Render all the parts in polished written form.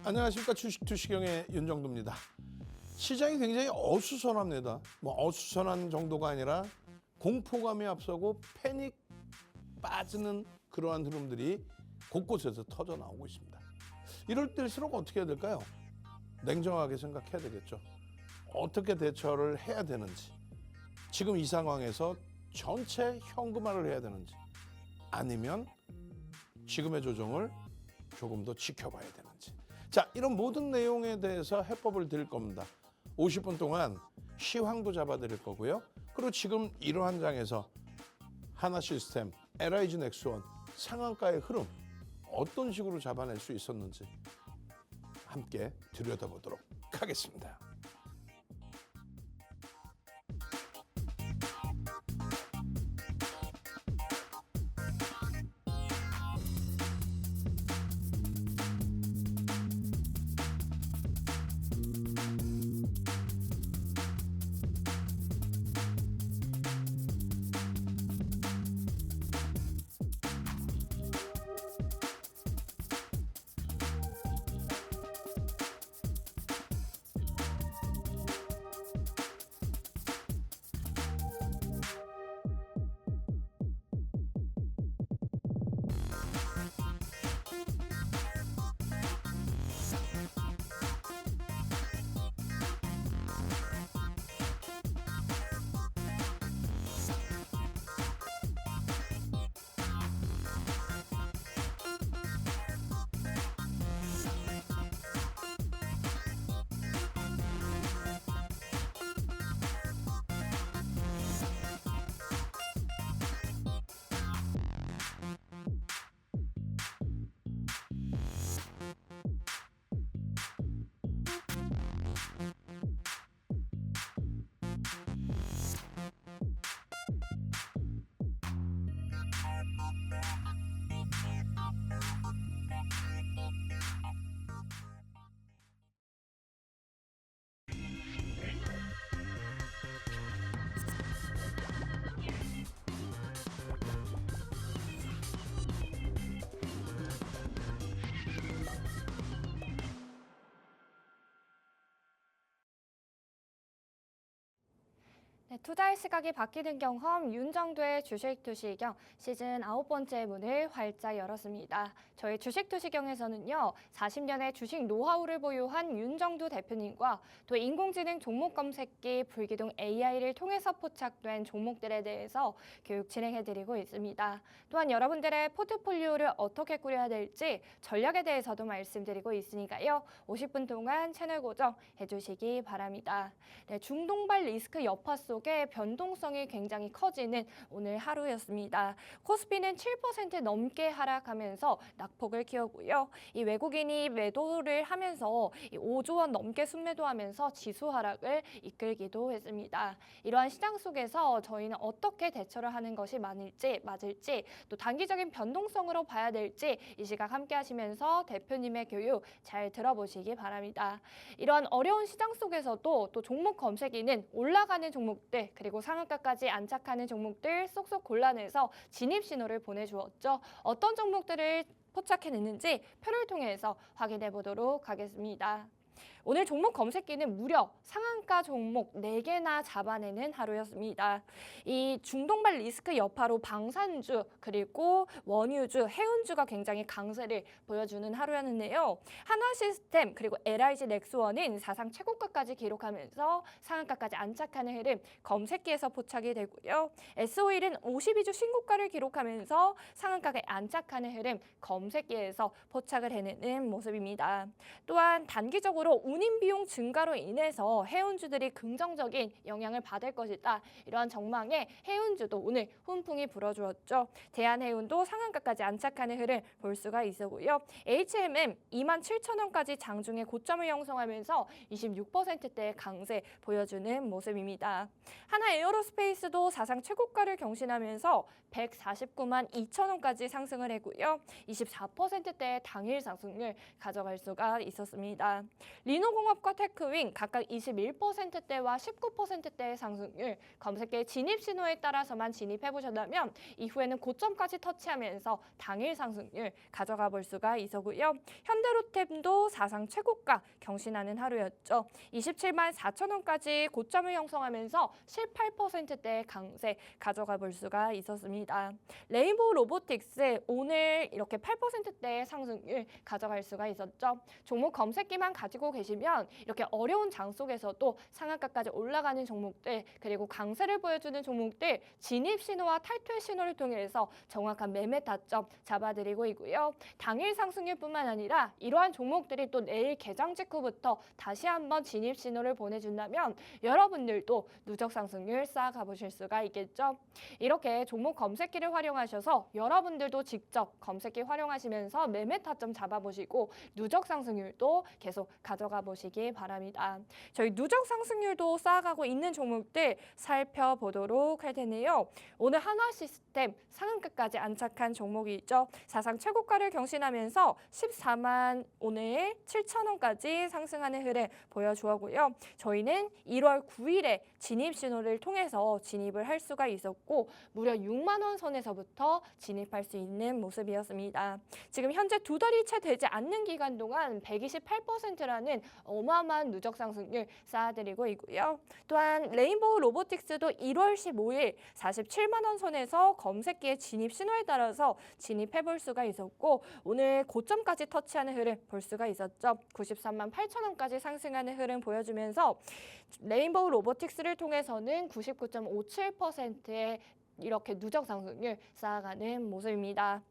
안녕하십니까. 주식투시경의 윤정두입니다. 시장이 굉장히 어수선합니다. 어수선한 정도가 아니라 공포감이 앞서고 패닉 빠지는 그러한 흐름들이 곳곳에서 터져 나오고 있습니다. 이럴 때일수록 어떻게 해야 될까요? 냉정하게 생각해야 되겠죠. 어떻게 대처를 해야 되는지, 지금 이 상황에서 전체 현금화를 해야 되는지, 아니면 지금의 조정을 조금 더 지켜봐야 되는지. 자, 이런 모든 내용에 대해서 해법을 드릴 겁니다. 50분 동안 시황도 잡아드릴 거고요. 그리고 지금 이러한 장에서 하나시스템, LIG 넥스원 상한가의 흐름 어떤 식으로 잡아낼 수 있었는지 함께 들여다보도록 하겠습니다. 네, 투자의 시각이 바뀌는 경험, 윤정두의 주식투시경 시즌 9번째 문을 활짝 열었습니다. 저희 주식투시경에서는요, 40년의 주식 노하우를 보유한 윤정두 대표님과 또 인공지능 종목 검색기, 불기둥 AI를 통해서 포착된 종목들에 대해서 교육 진행해드리고 있습니다. 또한 여러분들의 포트폴리오를 어떻게 꾸려야 될지 전략에 대해서도 말씀드리고 있으니까요. 50분 동안 채널 고정해주시기 바랍니다. 네, 중동발 리스크 여파 속 변동성이 굉장히 커지는 오늘 하루였습니다. 코스피는 7% 넘게 하락하면서 낙폭을 키우고요. 이 외국인이 매도를 하면서 5조 원 넘게 순매도하면서 지수 하락을 이끌기도 했습니다. 이러한 시장 속에서 저희는 어떻게 대처를 하는 것이 맞을지 또 단기적인 변동성으로 봐야 될지 이 시각 함께 하시면서 대표님의 교육 잘 들어보시기 바랍니다. 이러한 어려운 시장 속에서도 또 종목 검색기는 올라가는 종목들 그리고 상한가까지 안착하는 종목들 쏙쏙 골라내서 진입 신호를 보내주었죠. 어떤 종목들을 포착해냈는지 표를 통해서 확인해 보도록 하겠습니다. 오늘 종목 검색기는 무려 상한가 종목 4개나 잡아내는 하루였습니다. 이 중동발 리스크 여파로 방산주 그리고 원유주, 해운주가 굉장히 강세를 보여주는 하루였는데요. 한화시스템 그리고 LIG 넥스원은 사상 최고가까지 기록하면서 상한가까지 안착하는 흐름 검색기에서 포착이 되고요. S-오일은 52주 신고가를 기록하면서 상한가에 안착하는 흐름 검색기에서 포착을 해내는 모습입니다. 또한 단기적으로 운임 비용 증가로 인해서 해운주들이 긍정적인 영향을 받을 것이다. 이러한 전망에 해운주도 오늘 훈풍이 불어주었죠. 대한해운도 상한가까지 안착하는 흐름 볼 수가 있었고요. HMM 27,000원까지 장중에 고점을 형성하면서 26%대의 강세 보여주는 모습입니다. 하나에어로스페이스도 사상 최고가를 경신하면서 149만 2천원까지 상승을 했고요. 24%대의 당일 상승률 가져갈 수가 있었습니다. 진호공업과 테크윙 각각 21%대와 19%대의 상승률, 검색계 진입 신호에 따라서만 진입해보셨다면 이후에는 고점까지 터치하면서 당일 상승률 가져가 볼 수가 있었고요. 현대로템도 사상 최고가 경신하는 하루였죠. 27만 4천 원까지 고점을 형성하면서 18%대의 강세 가져가 볼 수가 있었습니다. 레인보우 로보틱스 오늘 이렇게 8%대의 상승률 가져갈 수가 있었죠. 종목 검색기만 가지고 계시면 이렇게 어려운 장 속에서도 상한가까지 올라가는 종목들, 그리고 강세를 보여주는 종목들 진입 신호와 탈퇴 신호를 통해서 정확한 매매 타점 잡아드리고 있고요. 당일 상승률뿐만 아니라 이러한 종목들이 또 내일 개장 직후부터 다시 한번 진입 신호를 보내준다면 여러분들도 누적 상승률 쌓아가 보실 수가 있겠죠. 이렇게 종목 검색기를 활용하셔서 여러분들도 직접 검색기 활용하시면서 매매 타점 잡아보시고 누적 상승률도 계속 가져가 보시기 바랍니다. 저희 누적 상승률도 쌓아가고 있는 종목들 살펴보도록 할 텐데요. 오늘 하나시스템 상한가까지 안착한 종목이 있죠. 사상 최고가를 경신하면서 14만 오늘 7천 원까지 상승하는 흐름 보여주었고요. 저희는 1월 9일에 진입 신호를 통해서 진입을 할 수가 있었고 무려 6만 원 선에서부터 진입할 수 있는 모습이었습니다. 지금 현재 두 달이 채 되지 않는 기간 동안 128%라는 어마어마한 누적 상승률 쌓아드리고 있고요. 또한 레인보우 로보틱스도 1월 15일 47만 원 선에서 검색기의 진입 신호에 따라서 진입해 볼 수가 있었고 오늘 고점까지 터치하는 흐름 볼 수가 있었죠. 93만 8천 원까지 상승하는 흐름 보여주면서 레인보우 로보틱스를 통해서는 99.57%의 이렇게 누적 상승률 쌓아가는 모습입니다.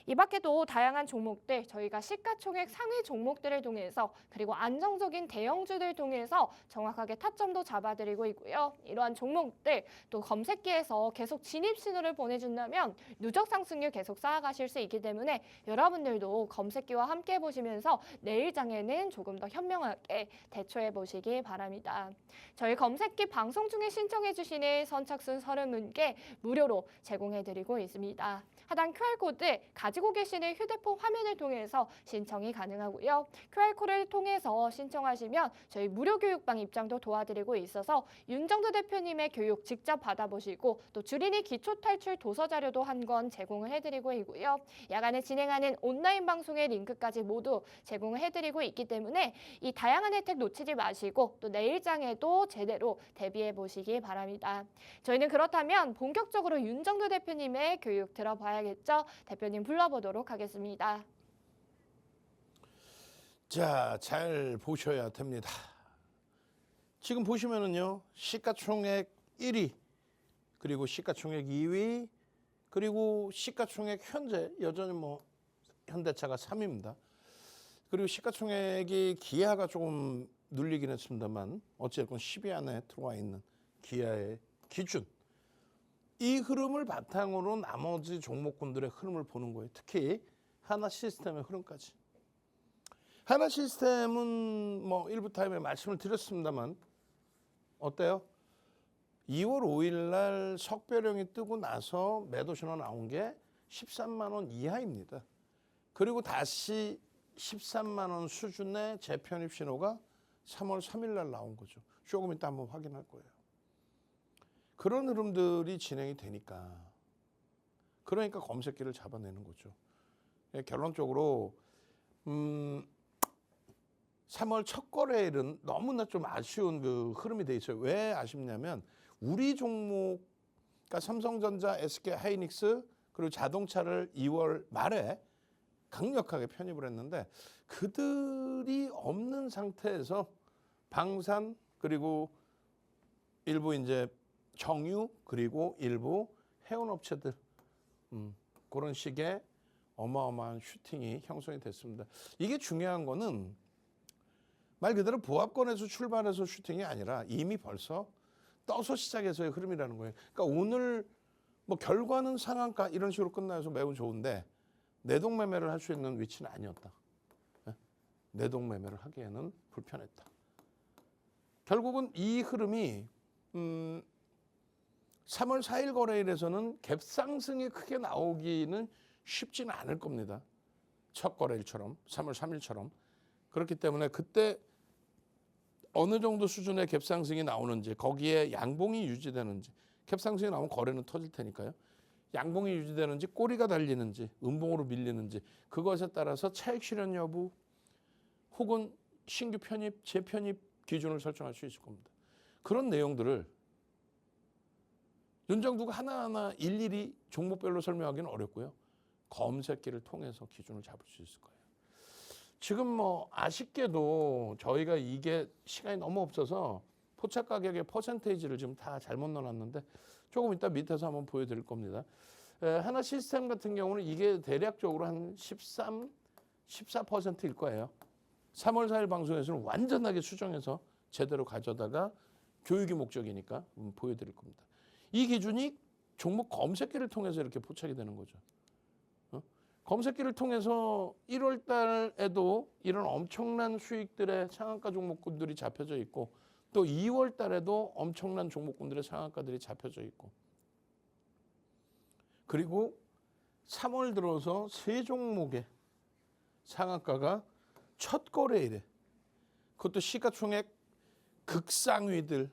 이 밖에도 다양한 종목들 저희가 시가총액 상위 종목들을 통해서 그리고 안정적인 대형주들 통해서 정확하게 타점도 잡아드리고 있고요. 이러한 종목들 또 검색기에서 계속 진입 신호를 보내준다면 누적 상승률 계속 쌓아가실 수 있기 때문에 여러분들도 검색기와 함께 보시면서 내일 장에는 조금 더 현명하게 대처해 보시기 바랍니다. 저희 검색기 방송 중에 신청해 주시는 선착순 30분께 무료로 제공해드리고 있습니다. 하단 QR코드 가지고 계시는 휴대폰 화면을 통해서 신청이 가능하고요. QR코드를 통해서 신청하시면 저희 무료 교육방 입장도 도와드리고 있어서 윤정도 대표님의 교육 직접 받아보시고 또 주린이 기초탈출 도서 자료도 한 권 제공을 해드리고 있고요. 야간에 진행하는 온라인 방송의 링크까지 모두 제공을 해드리고 있기 때문에 이 다양한 혜택 놓치지 마시고 또 내일장에도 제대로 대비해 보시기 바랍니다. 저희는 그렇다면 본격적으로 윤정도 대표님의 교육 들어봐야겠죠? 대표님 불러보도록 하겠습니다. 자, 잘 보셔야 됩니다. 지금 보시면은요, 시가총액 1위, 그리고 시가총액 2위, 그리고 시가총액 현재 여전히 뭐 현대차가 3위입니다. 그리고 시가총액이 기아가 조금 눌리긴 했습니다만 어쨌든 10위 안에 들어와 있는 기아의 기준. 이 흐름을 바탕으로 나머지 종목군들의 흐름을 보는 거예요. 특히 하나시스템의 흐름까지. 하나시스템은 뭐 일부 타임에 말씀을 드렸습니다만 어때요? 2월 5일 날 석배령이 뜨고 나서 매도 신호 나온 게 13만 원 이하입니다. 그리고 다시 13만 원 수준의 재편입 신호가 3월 3일 날 나온 거죠. 조금 이따 한번 확인할 거예요. 그런 흐름들이 진행이 되니까 그러니까 검색기를 잡아내는 거죠. 결론적으로 3월 첫 거래일은 너무나 좀 아쉬운 그 흐름이 돼 있어요. 왜 아쉽냐면 우리 종목, 그러니까 삼성전자, SK하이닉스 그리고 자동차를 2월 말에 강력하게 편입을 했는데 그들이 없는 상태에서 방산 그리고 일부 이제 정유 그리고 일부 해운업체들 그런 식의 어마어마한 슈팅이 형성이 됐습니다. 이게 중요한 거는 말 그대로 보합권에서 출발해서 슈팅이 아니라 이미 벌써 떠서 시작해서의 흐름이라는 거예요. 그러니까 오늘 뭐 결과는 상한가 이런 식으로 끝나서 매우 좋은데 내동 매매를 할 수 있는 위치는 아니었다. 내동 매매를 하기에는 불편했다. 결국은 이 흐름이 3월 4일 거래일에서는 갭상승이 크게 나오기는 쉽지는 않을 겁니다. 첫 거래일처럼 3월 3일처럼. 그렇기 때문에 그때 어느 정도 수준의 갭 상승이 나오는지, 거기에 양봉이 유지되는지, 갭 상승이 나오면 거래는 터질 테니까요. 양봉이 유지되는지, 꼬리가 달리는지, 음봉으로 밀리는지, 그것에 따라서 차익 실현 여부 혹은 신규 편입, 재편입 기준을 설정할 수 있을 겁니다. 그런 내용들을 윤정두가 하나하나 일일이 종목별로 설명하기는 어렵고요. 검색기를 통해서 기준을 잡을 수 있을 거예요. 지금 뭐 아쉽게도 저희가 이게 시간이 너무 없어서 포착 가격의 퍼센테이지를 지금 다 잘못 넣어놨는데 조금 이따 밑에서 한번 보여드릴 겁니다. 하나 시스템 같은 경우는 이게 대략적으로 한 13, 14%일 거예요. 3월 4일 방송에서는 완전하게 수정해서 제대로 가져다가 교육이 목적이니까 보여드릴 겁니다. 이 기준이 종목 검색기를 통해서 이렇게 포착이 되는 거죠. 검색기를 통해서 1월 달에도 이런 엄청난 수익들의 상한가 종목군들이 잡혀져 있고 또 2월 달에도 엄청난 종목군들의 상한가들이 잡혀져 있고 그리고 3월 들어서 세 종목의 상한가가 첫 거래일에 그것도 시가총액 극상위들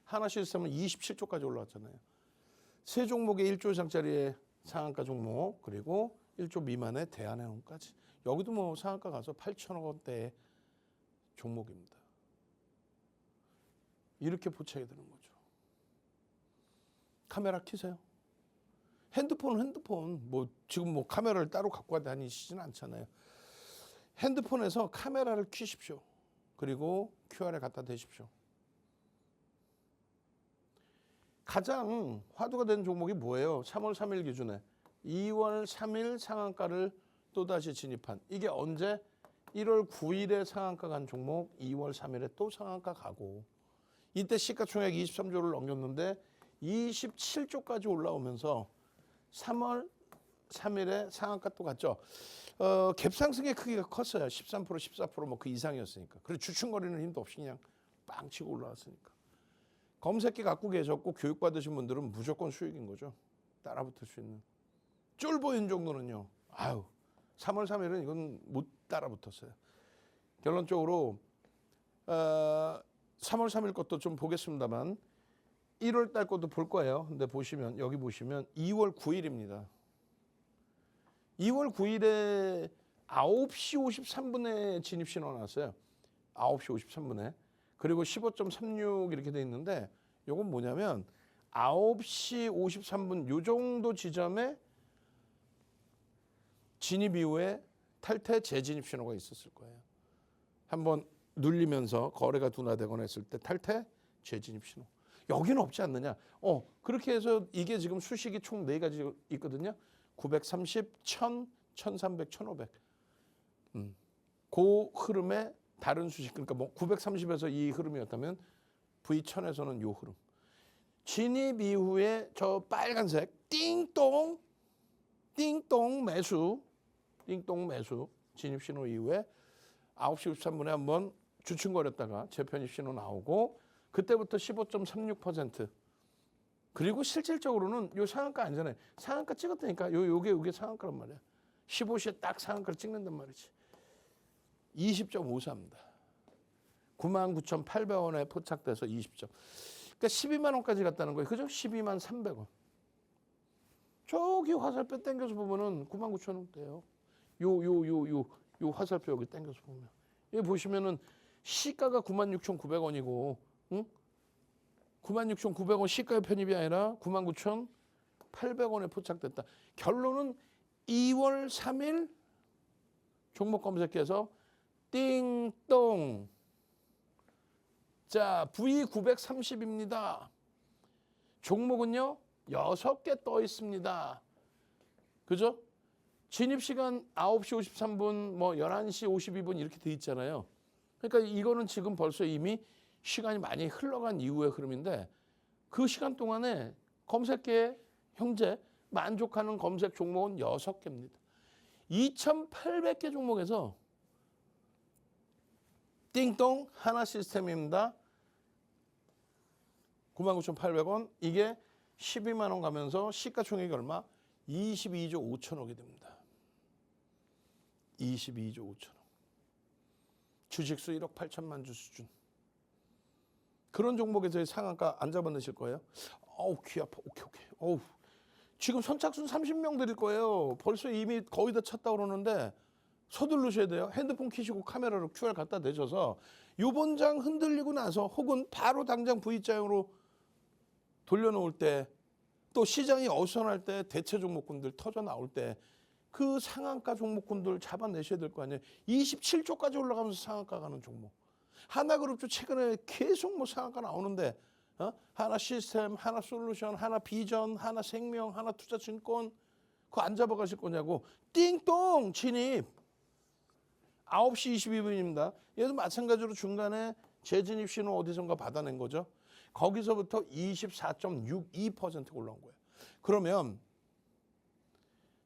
하나 시스템은 27조까지 올라왔잖아요. 세 종목의 1조 이상짜리의 상한가 종목 그리고 1조 미만의 대한해운까지 여기도 뭐 상한가 가서 8천억 원대의 종목입니다. 이렇게 포착이 되는 거죠. 카메라 켜세요. 핸드폰은 핸드폰 뭐 지금 뭐 카메라를 따로 갖고 다니시지는 않잖아요. 핸드폰에서 카메라를 켜십시오. 그리고 QR에 갖다 대십시오. 가장 화두가 된 종목이 뭐예요? 3월 3일 기준에 2월 3일 상한가를 또다시 진입한 이게 언제? 1월 9일에 상한가 간 종목 2월 3일에 또 상한가 가고 이때 시가총액 23조를 넘겼는데 27조까지 올라오면서 3월 3일에 상한가 또 갔죠. 갭 상승의 크기가 컸어요. 13%, 14% 그 이상이었으니까. 그리고 주춤거리는 힘도 없이 그냥 빵 치고 올라왔으니까. 검색기 갖고 계셨고 교육받으신 분들은 무조건 수익인 거죠. 따라붙을 수 있는. 쫄보인 정도는요. 3월 3일은 이건 못 따라붙었어요. 결론적으로 3월 3일 것도 좀 보겠습니다만 1월 달 것도 볼 거예요. 근데 보시면 여기 보시면 2월 9일입니다. 2월 9일에 9시 53분에 진입 신호 나왔어요. 9시 53분에. 그리고 15.36 이렇게 돼 있는데 이건 뭐냐면 9시 53분 요 정도 지점에 진입 이후에 탈퇴 재진입 신호가 있었을 거예요. 한번 눌리면서 거래가 둔화되거나 했을 때 탈퇴 재진입 신호. 여기는 없지 않느냐. 그렇게 해서 이게 지금 수식이 총 4가지 있거든요. 930, 1000, 1300, 1500. 그 흐름에 다른 수식, 그러니까 뭐 930에서 이 흐름이었다면 V1000에서는 요 흐름. 진입 이후에 저 빨간색 띵동 매수 진입 신호 이후에 9시 53분에 한번 주춤거렸다가 재편입 신호 나오고 그때부터 15.36% 그리고 실질적으로는 요 상한가 안전해. 상한가 찍었다니까. 요게 상한가란 말이야. 15시에 딱 상한가를 찍는단 말이지. 20.54입니다. 99,800원에 포착돼서 20점. 그러니까 12만 원까지 갔다는 거예요. 그죠? 12만 300원. 저기 화살표 당겨서 보면은 99,000원대예요. 요 화살표 여기 당겨서 보면. 여기 보시면은 시가가 96,900원이고, 응? 96,900원 시가의 편입이 아니라 99,800원에 포착됐다. 결론은 2월 3일 종목 검색해서 띵동. 자, V930입니다. 종목은요, 6개 떠 있습니다. 그죠? 진입시간 9시 53분, 뭐 11시 52분 이렇게 돼 있잖아요. 그러니까 이거는 지금 벌써 이미 시간이 많이 흘러간 이후의 흐름인데 그 시간 동안에 검색계에 현재 만족하는 검색 종목은 6개입니다. 2,800개 종목에서 띵동 하나 시스템입니다. 99,800원. 이게 12만 원 가면서 시가총액이 얼마? 22조 5천억이 됩니다. 22조 5천억. 주식수 1억 8천만 주 수준. 그런 종목에서의 상한가 안 잡아내실 거예요? 어우, 귀 아파. 오케이. 어우. 지금 선착순 30명 드릴 거예요. 벌써 이미 거의 다 찼다 그러는데 서두르셔야 돼요. 핸드폰 켜시고 카메라로 QR 갖다 대셔서 요번 장 흔들리고 나서 혹은 바로 당장 V자형으로 돌려놓을 때 또 시장이 어수선할 때 대체 종목군들 터져 나올 때 그 상한가 종목군들 잡아내셔야 될 거 아니에요. 27조까지 올라가면서 상한가 가는 종목. 하나그룹도 최근에 계속 뭐 상한가 나오는데 하나 시스템, 하나 솔루션, 하나 비전, 하나 생명, 하나 투자증권 그거 안 잡아가실 거냐고. 띵동 진입. 9시 22분입니다. 얘도 마찬가지로 중간에 재진입 신호 어디선가 받아낸 거죠. 거기서부터 24.62%가 올라온 거예요. 그러면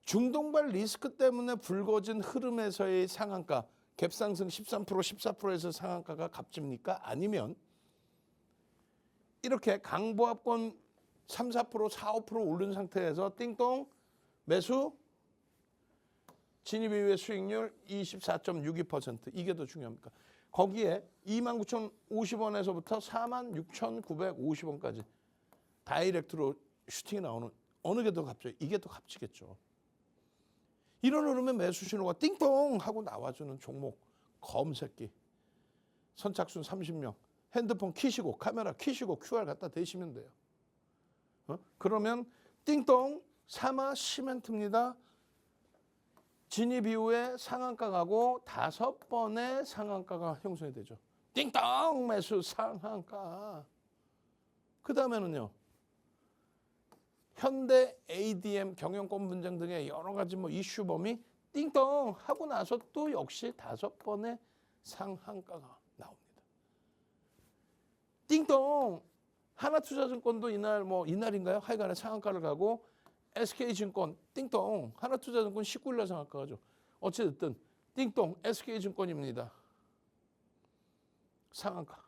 중동발 리스크 때문에 불거진 흐름에서의 상한가, 갭상승 13%, 14%에서 상한가가 값집니까? 아니면 이렇게 강보합권 3, 4%, 4, 5% 오른 상태에서 띵동 매수 진입 이후의 수익률 24.62% 이게 더 중요합니까? 거기에 29,050원에서부터 46,950원까지 다이렉트로 슈팅이 나오는 어느 게 더 값져요? 이게 더 값지겠죠. 이런 흐름에 매수 신호가 띵동 하고 나와주는 종목 검색기 선착순 30명 핸드폰 키시고 카메라 키시고 QR 갖다 대시면 돼요. 그러면 띵동 사마 시멘트입니다. 진입 이후에 상한가 가고 5번의 상한가가 형성이 되죠. 띵동 매수 상한가. 그 다음에는요. 현대 ADM 경영권 분쟁 등의 여러 가지 뭐 이슈 범위 띵동 하고 나서 또 역시 5번의 상한가가 나옵니다. 띵동 하나투자증권도 이날인가요? 하여간에 상한가를 가고 SK증권 띵동 하나투자증권 19일날 상한가 가죠. 어찌됐든 띵동 SK증권입니다. 상한가.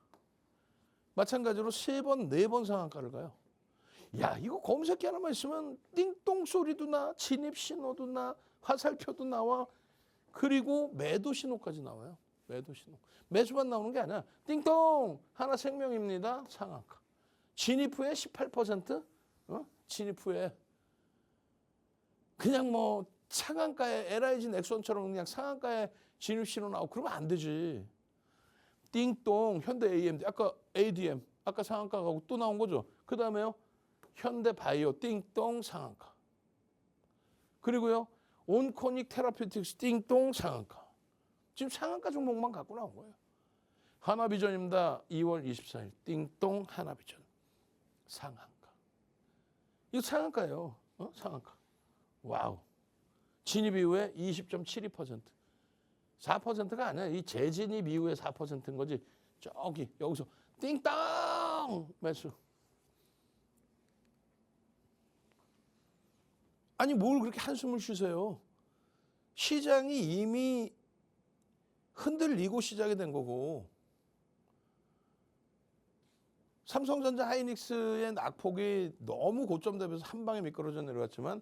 마찬가지로 3번, 4번 상한가를 가요. 야 이거 검색기 하나만 있으면 띵동 소리도 나, 진입 신호도 나, 화살표도 나와. 그리고 매도 신호까지 나와요. 매도 신호. 매수만 나오는 게 아니야. 띵동 하나생명입니다. 상한가. 진입 후에 18%? 진입 후에 그냥 뭐 상한가에 LIG 넥슨처럼 그냥 상한가에 진입 신호 나오고 그러면 안 되지. 띵동 현대 AMD 아까 ADM 아까 상한가 가고 또 나온 거죠. 그 다음에요. 현대 바이오 띵동 상한가. 그리고요. 온코닉 테라피틱스 띵동 상한가. 지금 상한가 종목만 갖고 나온 거예요. 하나비전입니다. 2월 24일 띵동 하나비전 상한가. 이거 상한가예요. 상한가. 와우. 진입 이후에 20.72%. 4%가 아니야. 이 재진입 이후에 4%인 거지. 저기 여기서 띵땅 매수. 아니 뭘 그렇게 한숨을 쉬세요. 시장이 이미 흔들리고 시작이 된 거고 삼성전자 하이닉스의 낙폭이 너무 고점 대비해서 한 방에 미끄러져 내려갔지만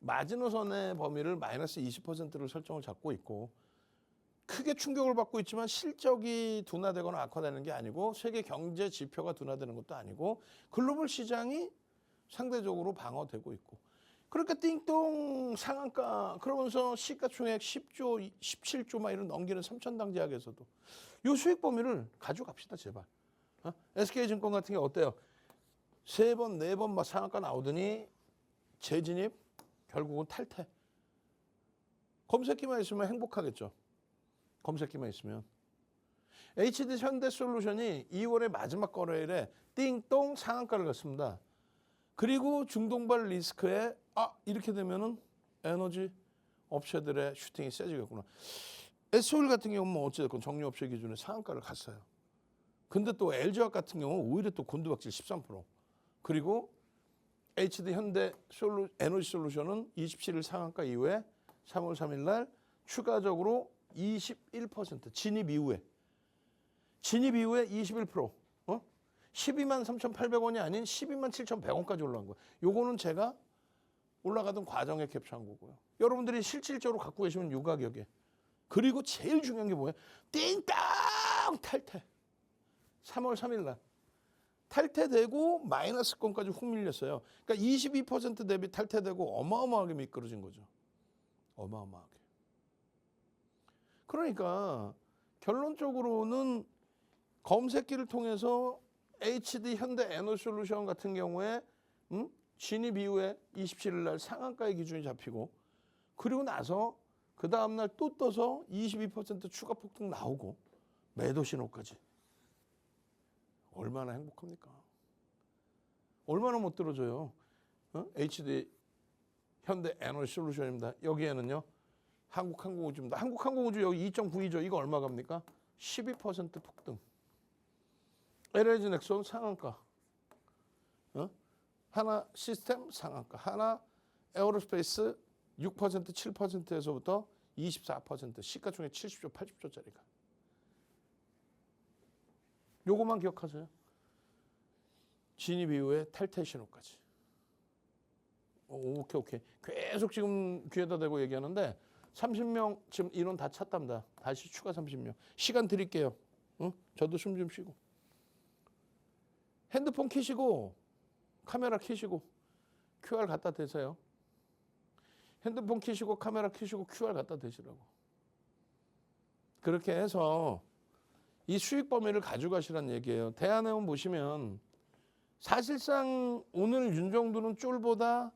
마지노선의 범위를 마이너스 20%를 설정을 잡고 있고 크게 충격을 받고 있지만 실적이 둔화되거나 악화되는 게 아니고 세계 경제 지표가 둔화되는 것도 아니고 글로벌 시장이 상대적으로 방어되고 있고 그러니까 띵동 상한가 그러면서 시가총액 10조, 17조 막 이런 넘기는 삼천당제약에서도 요 수익 범위를 가져갑시다 제발. SK증권 같은 게 어때요? 3번, 4번 막 상한가 나오더니 재진입 결국은 탈퇴. 검색기만 있으면 행복하겠죠. 검색기만 있으면. HD 현대솔루션이 2월의 마지막 거래일에 띵동 상한가를 갔습니다. 그리고 중동발 리스크에 이렇게 되면은 에너지 업체들의 슈팅이 세지겠구나. SO일 같은 경우는 뭐 어찌됐건 정유업체 기준에 상한가를 갔어요. 근데 또 LG화학 같은 경우는 오히려 또 곤두박질 13%. 그리고 HD 현대 에너지 솔루션은 27일 상한가 이후에 3월 3일 날 추가적으로 21% 진입 이후에 21% 12만 3,800원이 아닌 12만 7,100원까지 올라간 거예요. 요거는 제가 올라가던 과정에 캡처한 거고요. 여러분들이 실질적으로 갖고 계시면 요 가격에. 그리고 제일 중요한 게 뭐예요? 띵땅 탈퇴. 3월 3일 날 탈퇴되고 마이너스권까지 훅 밀렸어요. 그러니까 22% 대비 탈퇴되고 어마어마하게 미끄러진 거죠. 어마어마하게. 그러니까 결론적으로는 검색기를 통해서 HD 현대 에너솔루션 같은 경우에 진입 이후에 27일 날 상한가의 기준이 잡히고 그리고 나서 그 다음날 또 떠서 22% 추가 폭등 나오고 매도 신호까지. 얼마나 행복합니까? 얼마나 못 들어줘요. HD 현대 에너솔루션입니다. 여기에는요. 한국항공우주입니다. 한국항공우주 여기 2.92조 이거 얼마 갑니까? 12% 폭등. LG 넥슨 상한가. 하나 시스템 상한가. 하나 에어로스페이스 6% 7%에서부터 24% 시가총액 70조 80조짜리가. 요것만 기억하세요. 진입 이후에 탈퇴 신호까지. 오케이. 계속 지금 귀에다 대고 얘기하는데 30명 지금 인원 다 찼답니다. 다시 추가 30명. 시간 드릴게요. 저도 숨 좀 쉬고. 핸드폰 켜시고 카메라 켜시고 QR 갖다 대세요. 핸드폰 켜시고 카메라 켜시고 QR 갖다 대시라고. 그렇게 해서 이 수익 범위를 가져가시란 얘기예요. 대한해운 보시면 사실상 오늘 윤정두는 쫄보다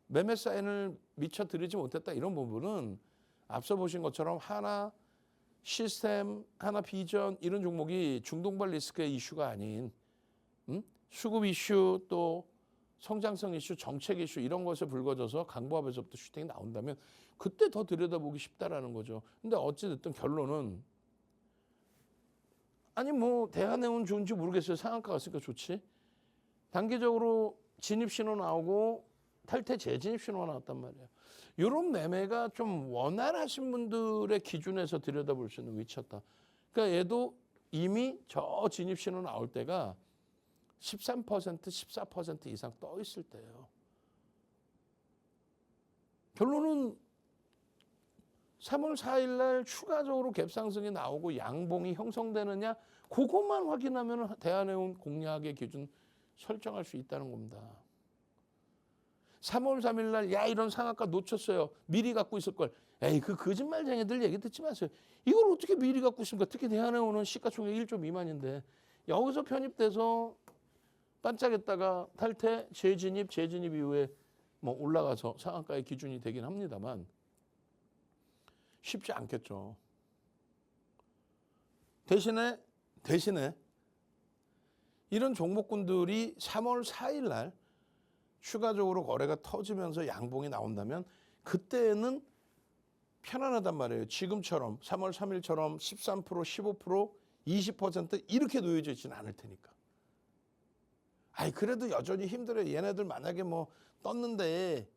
매매 사인을 미처 드리지 못했다 이런 부분은 앞서 보신 것처럼 하나 시스템, 하나 비전 이런 종목이 중동발 리스크의 이슈가 아닌 수급 이슈 또 성장성 이슈, 정책 이슈 이런 것에 불거져서 강보합에서부터 슈팅이 나온다면 그때 더 들여다보기 쉽다라는 거죠. 근데 어찌됐든 결론은 아니 뭐 대한해운 좋은지 모르겠어요. 상한가 갔으니까 좋지. 단기적으로 진입 신호 나오고 탈퇴 재진입 신호가 나왔단 말이에요. 이런 매매가 좀 원활하신 분들의 기준에서 들여다볼 수 있는 위치였다. 그러니까 얘도 이미 저 진입 신호 나올 때가 13%, 14% 이상 떠 있을 때예요. 결론은 3월 4일 날 추가적으로 갭상승이 나오고 양봉이 형성되느냐 그것만 확인하면 대한해운 공략의 기준 설정할 수 있다는 겁니다. 3월 3일 날 야 이런 상한가 놓쳤어요. 미리 갖고 있을 걸. 에이 그 거짓말쟁이들 얘기 듣지 마세요. 이걸 어떻게 미리 갖고 있습니까? 특히 대한해운은 시가총액 1조 미만인데 여기서 편입돼서 반짝였다가 탈퇴, 재진입 이후에 뭐 올라가서 상한가의 기준이 되긴 합니다만 쉽지 않겠죠. 대신에 이런 종목군들이 3월 4일 날 추가적으로 거래가 터지면서 양봉이 나온다면 그때는 편안하단 말이에요. 지금처럼 3월 3일처럼 13%, 15%, 20% 이렇게 놓여져 있지는 않을 테니까. 아이 그래도 여전히 힘들어요. 얘네들 만약에 뭐 떴는데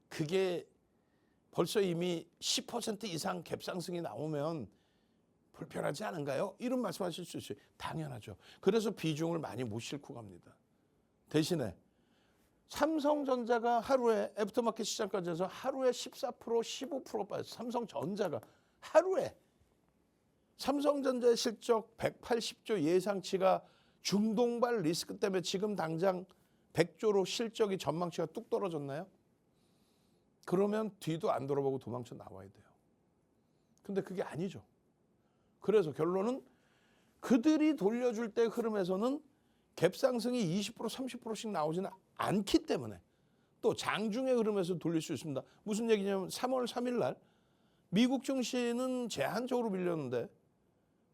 그게 벌써 이미 10% 이상 갭상승이 나오면 불편하지 않은가요? 이런 말씀하실 수 있어요. 당연하죠. 그래서 비중을 많이 못 싣고 갑니다. 대신에 삼성전자가 하루에 애프터마켓 시장까지 해서 하루에 14%, 15% 빠졌어요. 삼성전자가 하루에. 삼성전자의 실적 180조 예상치가 중동발 리스크 때문에 지금 당장 100조로 실적이 전망치가 뚝 떨어졌나요? 그러면 뒤도 안 돌아보고 도망쳐 나와야 돼요. 근데 그게 아니죠. 그래서 결론은 그들이 돌려줄 때 흐름에서는 갭상승이 20%, 30%씩 나오지는 않기 때문에 또 장중의 흐름에서 돌릴 수 있습니다. 무슨 얘기냐면 3월 3일 날 미국 증시는 제한적으로 밀렸는데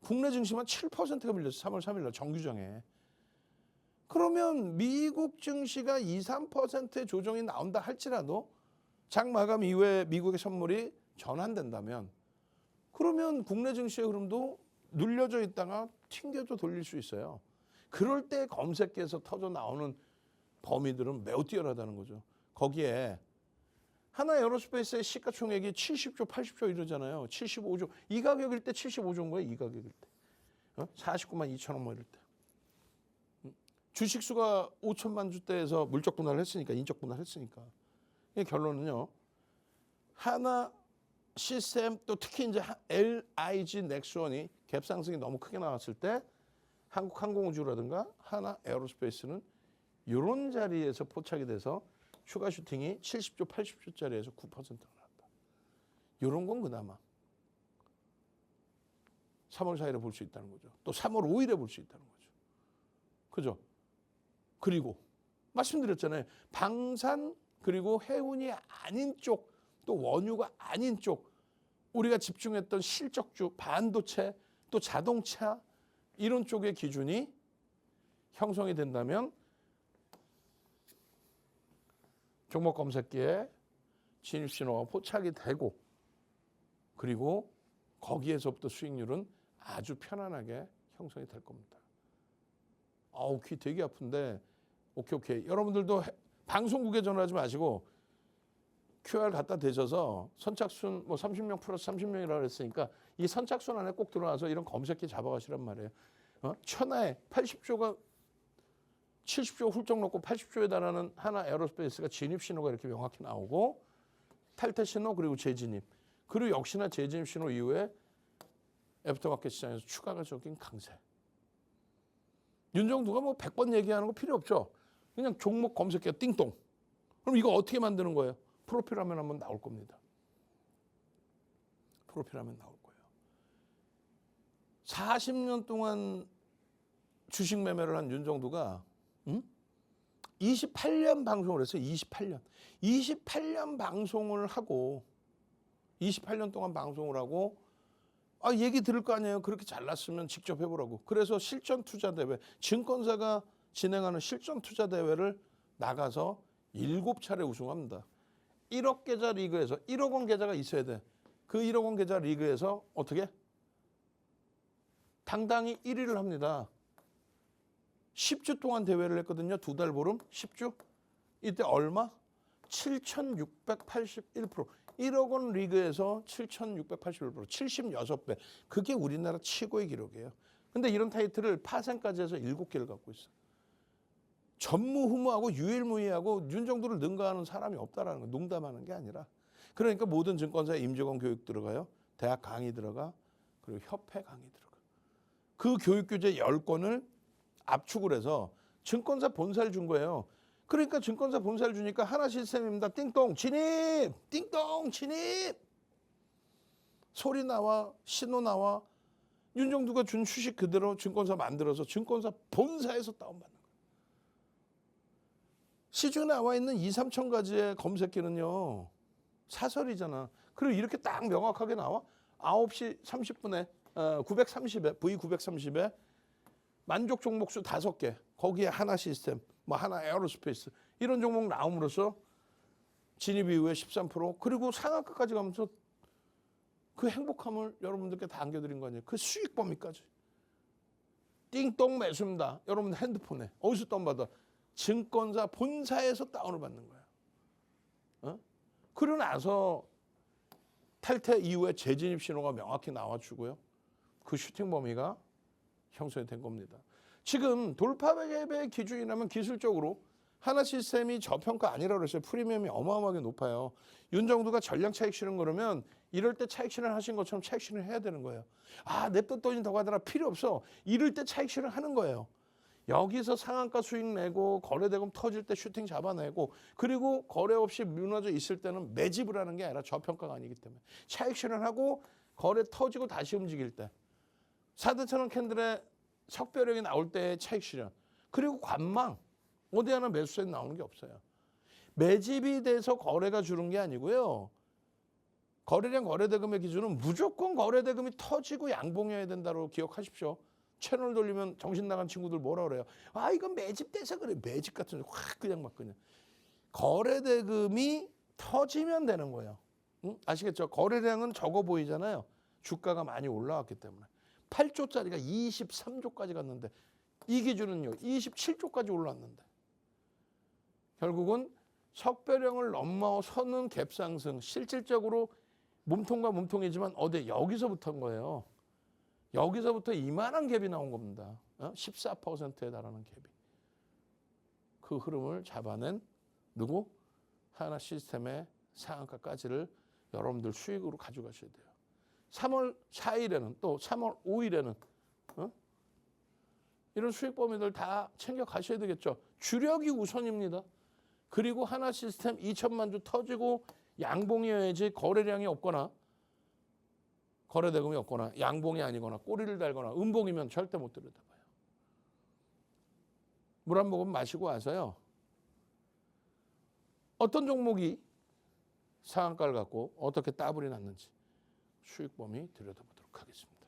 국내 증시만 7%가 밀렸어요. 3월 3일 날 정규장에. 그러면 미국 증시가 2, 3%의 조정이 나온다 할지라도 장 마감 이후에 미국의 선물이 전환된다면 그러면 국내 증시의 흐름도 눌려져 있다가 튕겨져 돌릴 수 있어요. 그럴 때 검색기에서 터져 나오는 범위들은 매우 뛰어나다는 거죠. 거기에 하나 에어로스페이스의 시가총액이 70조, 80조 이러잖아요. 75조. 이 가격일 때 75조인 거예요. 이 가격일 때. 49만 2천 원 뭐 이럴 때. 주식수가 5천만 주대에서 물적 분할을 했으니까, 인적 분할을 했으니까. 결론은요. 하나 시스템 또 특히 이제 LIG 넥스원이 갭상승이 너무 크게 나왔을 때 한국항공우주라든가 하나 에어로스페이스는 이런 자리에서 포착이 돼서 추가 슈팅이 70조, 80조짜리에서 9%가 났다. 이런 건 그나마 3월 4일에 볼 수 있다는 거죠. 또 3월 5일에 볼 수 있다는 거죠. 그죠? 그리고 말씀드렸잖아요. 방산 그리고 해운이 아닌 쪽, 또 원유가 아닌 쪽, 우리가 집중했던 실적주, 반도체, 또 자동차 이런 쪽의 기준이 형성이 된다면 종목 검색기에 진입 신호가 포착이 되고 그리고 거기에서부터 수익률은 아주 편안하게 형성이 될 겁니다. 아우, 귀 되게 아픈데 오케이. 여러분들도 방송국에 전화하지 마시고 QR 갖다 대셔서 선착순 뭐 30명 플러스 30명이라고 그랬으니까 이 선착순 안에 꼭 들어와서 이런 검색기 잡아가시란 말이에요. 천하에 80조가 70조 훌쩍 넘고 80조에 달하는 하나 에어로스페이스가 진입 신호가 이렇게 명확히 나오고 탈퇴 신호 그리고 재진입. 그리고 역시나 재진입 신호 이후에 애프터마켓 시장에서 추가적인 강세. 윤정두가 뭐 100번 얘기하는 거 필요 없죠. 그냥 종목 검색해 띵동. 그럼 이거 어떻게 만드는 거예요? 프로필 화면 한번 나올 겁니다. 프로필 화면 나올 거예요. 40년 동안 주식 매매를 한 윤정두가 28년 방송을 했어요. 28년 방송을 하고 28년 동안 방송을 하고 얘기 들을 거 아니에요. 그렇게 잘났으면 직접 해보라고. 그래서 실전 투자 대회, 증권사가 진행하는 실전 투자 대회를 나가서 7차례 우승합니다. 1억 계좌 리그에서 1억 원 계좌가 있어야 돼. 그 1억 원 계좌 리그에서 어떻게? 당당히 1위를 합니다. 10주 동안 대회를 했거든요. 2달 보름 10주. 이때 얼마? 7,681%. 1억 원 리그에서 7,681%. 76배. 그게 우리나라 최고의 기록이에요. 근데 이런 타이틀을 파생까지 해서 7개를 갖고 있어요. 전무후무하고 유일무이하고 윤정두를 능가하는 사람이 없다라는 거. 농담하는 게 아니라. 그러니까 모든 증권사에 임직원 교육 들어가요. 대학 강의 들어가. 그리고 협회 강의 들어가. 그 교육규제 10건을 압축을 해서 증권사 본사를 준 거예요. 그러니까 증권사 본사를 주니까 하나 시스템입니다. 띵동 진입! 띵동 진입! 소리 나와, 신호 나와. 윤정두가 준 주식 그대로 증권사 만들어서 증권사 본사에서 다운받는 거예요. 시중에 나와 있는 2, 3천 가지의 검색기는요. 사설이잖아. 그리고 이렇게 딱 명확하게 나와. 9시 30분에 930에 V930에 만족 종목수 5개. 거기에 하나 시스템, 뭐 하나 에어로스페이스 이런 종목 나옴으로써 진입 이후에 13% 그리고 상한가까지 가면서 그 행복함을 여러분들께 다 안겨드린 거 아니에요. 그 수익 범위까지. 띵동 매수입니다. 여러분 핸드폰에 어디서 다운받아? 증권사 본사에서 다운을 받는 거예요. 그러고 나서 탈퇴 이후에 재진입 신호가 명확히 나와주고요. 그 슈팅 범위가 형성이 된 겁니다. 지금 돌파 갭의 기준이라면 기술적으로 하나 시스템이 저평가 아니라고 그랬어요. 프리미엄이 어마어마하게 높아요. 윤정두가 전량 차익 실현 그러면 이럴 때 차익 실현 하신 것처럼 차익 실현 해야 되는 거예요. 냅뒀더니 더 가더라 필요 없어. 이럴 때 차익 실현 하는 거예요. 여기서 상한가 수익 내고 거래대금 터질 때 슈팅 잡아내고 그리고 거래 없이 무너져 있을 때는 매집을 하는 게 아니라 저평가가 아니기 때문에 차익 실현하고 거래 터지고 다시 움직일 때 4대천원 캔들의 석별형이 나올 때 차익 실현 그리고 관망 어디 하나 매수세 나오는 게 없어요. 매집이 돼서 거래가 주는 게 아니고요. 거래량 거래대금의 기준은 무조건 거래대금이 터지고 양봉해야 된다고 기억하십시오. 채널 돌리면 정신 나간 친구들 뭐라 그래요? 이건 매집돼서 그래. 매집 같은 거 확 그냥 막 그냥. 거래대금이 터지면 되는 거예요. 응? 아시겠죠? 거래량은 적어 보이잖아요. 주가가 많이 올라왔기 때문에. 8조짜리가 23조까지 갔는데 이 기준은요. 27조까지 올랐는데. 결국은 석배령을 넘어서는 갭상승. 실질적으로 몸통과 몸통이지만 여기서부터인 거예요. 여기서부터 이만한 갭이 나온 겁니다. 14%에 달하는 갭이. 그 흐름을 잡아낸 누구? 하나 시스템의 상한가까지를 여러분들 수익으로 가져가셔야 돼요. 3월 4일에는 또 3월 5일에는 이런 수익 범위들 다 챙겨 가셔야 되겠죠. 주력이 우선입니다. 그리고 하나 시스템 2천만 주 터지고 양봉이어야지 거래량이 없거나 거래대금이 없거나 양봉이 아니거나 꼬리를 달거나 음봉이면 절대 못 들여다봐요. 물 한 모금 마시고 와서요. 어떤 종목이 상한가를 갖고 어떻게 따블이 났는지 수익 범위 들여다보도록 하겠습니다.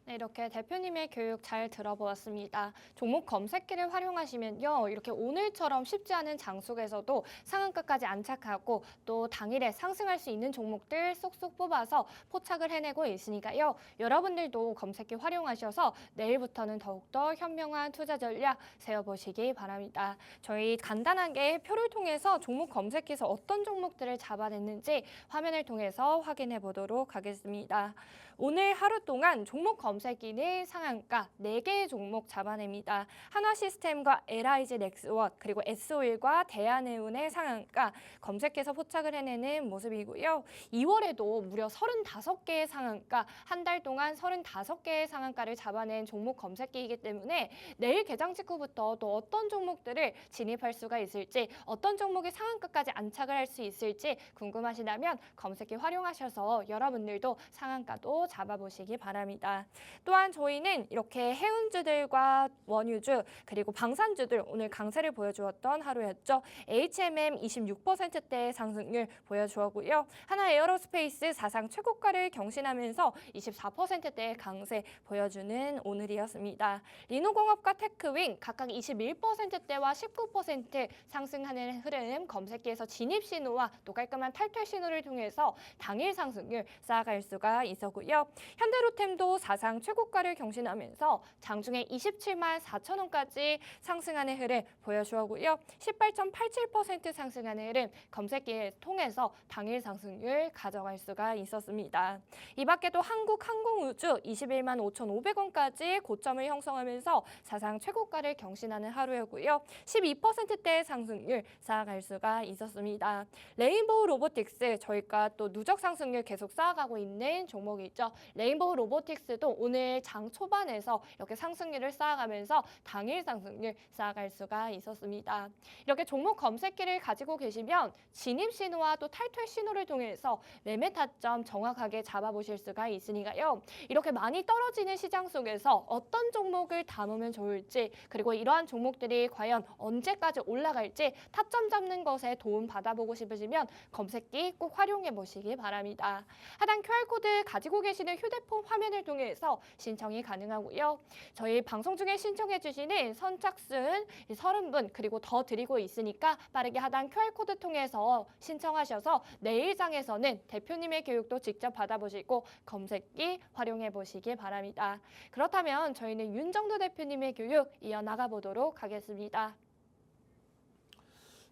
네, 이렇게 대표님의 교육 잘 들어보았습니다. 종목 검색기를 활용하시면요. 이렇게 오늘처럼 쉽지 않은 장 속에서도 상한가까지 안착하고 또 당일에 상승할 수 있는 종목들 쏙쏙 뽑아서 포착을 해내고 있으니까요. 여러분들도 검색기 활용하셔서 내일부터는 더욱더 현명한 투자 전략 세워보시기 바랍니다. 저희 간단하게 표를 통해서 종목 검색기에서 어떤 종목들을 잡아냈는지 화면을 통해서 확인해 보도록 하겠습니다. 오늘 하루 동안 종목 검색기는 상한가 4개의 종목 잡아냅니다. 한화시스템과 LIG 넥스원 그리고 S-오일과 대한해운의 상한가 검색해서 포착을 해내는 모습이고요. 2월에도 무려 35개의 상한가, 한 달 동안 35개의 상한가를 잡아낸 종목 검색기이기 때문에 내일 개장 직후부터 또 어떤 종목들을 진입할 수가 있을지, 어떤 종목이 상한가까지 안착을 할 수 있을지 궁금하시다면 검색기 활용하셔서 여러분들도 상한가도 잡아보시기 바랍니다. 또한 저희는 이렇게 해운주들과 원유주 그리고 방산주들 오늘 강세를 보여주었던 하루였죠. HMM 26%대의 상승률 보여주었고요. 하나 에어로스페이스 사상 최고가를 경신하면서 24%대의 강세 보여주는 오늘이었습니다. 리노공업과 테크윙 각각 21%대와 19% 상승하는 흐름 검색기에서 진입 신호와 또 깔끔한 탈퇴 신호를 통해서 당일 상승률 쌓아갈 수가 있었고요. 현대로템도 사상 최고가를 경신하면서 장중에 27만 4천 원까지 상승하는 흐름 보여주었고요. 18.87% 상승하는 흐름 검색기에 통해서 당일 상승률 가져갈 수가 있었습니다. 이 밖에도 한국항공우주 21만 5,500원까지 고점을 형성하면서 사상 최고가를 경신하는 하루였고요. 12%대의 상승률 쌓아갈 수가 있었습니다. 레인보우 로보틱스 저희가 또 누적 상승률 계속 쌓아가고 있는 종목이 있죠. 레인보우 로보틱스도 오늘 장 초반에서 이렇게 상승률을 쌓아가면서 당일 상승률 쌓아갈 수가 있었습니다. 이렇게 종목 검색기를 가지고 계시면 진입 신호와 또 탈퇴 신호를 통해서 매매 타점 정확하게 잡아보실 수가 있으니까요. 이렇게 많이 떨어지는 시장 속에서 어떤 종목을 담으면 좋을지 그리고 이러한 종목들이 과연 언제까지 올라갈지 타점 잡는 것에 도움 받아보고 싶으시면 검색기 꼭 활용해 보시기 바랍니다. 하단 QR코드 가지고 계시는 휴대폰 화면을 통해서 신청이 가능하고요. 저희 방송 중에 신청해 주시는 선착순 30분 그리고 더 드리고 있으니까 빠르게 하단 QR코드 통해서 신청하셔서 내일장에서는 대표님의 교육도 직접 받아보시고 검색기 활용해 보시기 바랍니다. 그렇다면 저희는 윤정도 대표님의 교육 이어나가 보도록 하겠습니다.